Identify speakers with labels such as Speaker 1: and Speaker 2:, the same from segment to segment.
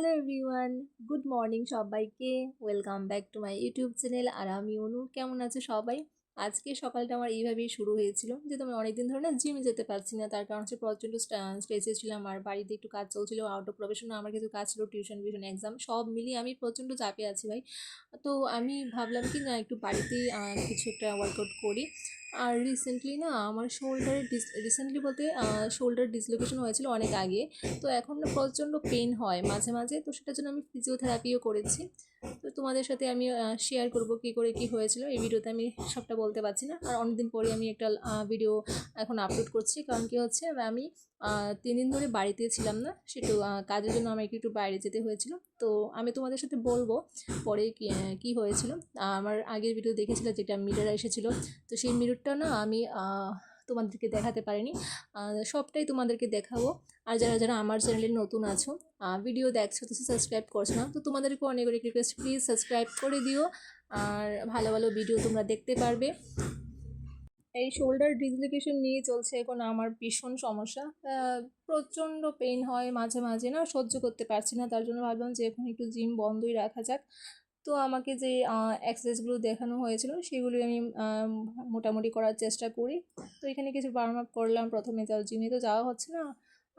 Speaker 1: Hello everyone, good morning সবাইকে। Welcome back to my YouTube channel. আর আমি অনু। কেমন আছে সবাই? আজকে সকালটা আমার এইভাবেই শুরু হয়েছিল, যেহেতু আমি অনেকদিন ধরে না জিমে যেতে পারছি না। তার কারণ হচ্ছে প্রচণ্ড স্ট্রেসে ছিলাম, আর বাড়িতে একটু কাজ চলছিল, আউট অফ প্রফেশন আমার কিছু কাজ ছিল, টিউশন এক্সাম সব মিলিয়ে আমি প্রচণ্ড চাপে আছি ভাই। তো আমি ভাবলাম কি না, একটু বাড়িতেই কিছু একটা ওয়ার্কআউট করি। আর রিসেন্টলি না আমার রিসেন্টলি বলতে শোল্ডার ডিসলোকেশন হয়েছিল অনেক আগে। তো এখন না প্রচণ্ড পেন হয় মাঝে মাঝে, তো সেটার জন্য আমি ফিজিওথেরাপিও করেছি। তো তোমাদের সাথে আমি শেয়ার করব কী করে কী হয়েছিল। এই ভিডিওতে আমি সবটা বলতে পারছি না, আর অনেকদিন পরে আমি একটা ভিডিও এখন আপলোড করছি। কারণ কি হচ্ছে, আমি 3 দিন ধরে বাড়িতে ছিলাম না, সেটু কাজের জন্য আমাকে একটু বাইরে যেতে হয়েছিল। তো আমি তোমাদের সাথে বলবো পরে কী হয়েছিল। আমার আগের ভিডিও দেখেছিলো যেটা মিরর এসেছিলো, তো সেই মিররটা না আমি তোমাদেরকে দেখাতে পারিনি, সবটাই তোমাদেরকে দেখাবো। আর যারা যারা আমার চ্যানেলে নতুন আছো, ভিডিও দেখছো তো সাবস্ক্রাইব করছো না, তো তোমাদেরকে অনেক অনেক রিকোয়েস্ট, প্লিজ সাবস্ক্রাইব করে দিও। আর ভালো ভালো ভিডিও তোমরা দেখতে পারবে। এই শোল্ডার ডিসলোকেশন নিয়ে চলছে এখন আমার ভীষণ সমস্যা। প্রচণ্ড পেইন হয় মাঝে মাঝে, না সহ্য করতে পারছি না। তার জন্য ভাবলাম যে এখন একটু জিম বন্ধই রাখা যাক। তো আমাকে যে এক্সারসাইজগুলো দেখানো হয়েছিল সেগুলি আমি মোটামুটি করার চেষ্টা করি। তো এখানে কিছু বার্ম আপ করলাম প্রথমে। যাও জিমে তো যাওয়া হচ্ছে না,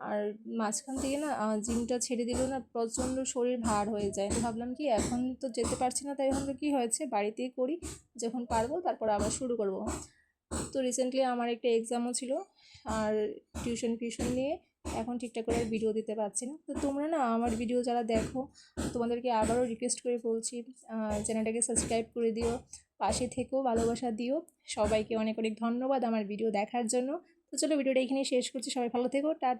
Speaker 1: আর মাঝখান থেকে না জিমটা ছেড়ে দিলেও না প্রচণ্ড শরীর ভার হয়ে যায়। তো ভাবলাম কি এখন তো যেতে পারছি না, তাই ভাবলাম কি হয়েছে বাড়িতেই করি, যখন পারবো তারপর আবার শুরু করব। তো রিসেন্টলি আমার একটা এক্সামও ছিল, আর টিউশন নিয়ে এখন ঠিকঠাক করে ভিডিও দিতে পারছি না। তো তোমরা না আমার ভিডিও যারা দেখো, তোমাদেরকে আবারও রিকোয়েস্ট করে বলছি, চ্যানেলটাকে সাবস্ক্রাইব করে দিও, পাশে থেকেও ভালোবাসা দিও। সবাইকে অনেক অনেক ধন্যবাদ আমার ভিডিও দেখার জন্য। তো চলো ভিডিওটা এখানেই শেষ করছি, সবাই ভালো থেকো, টাটা।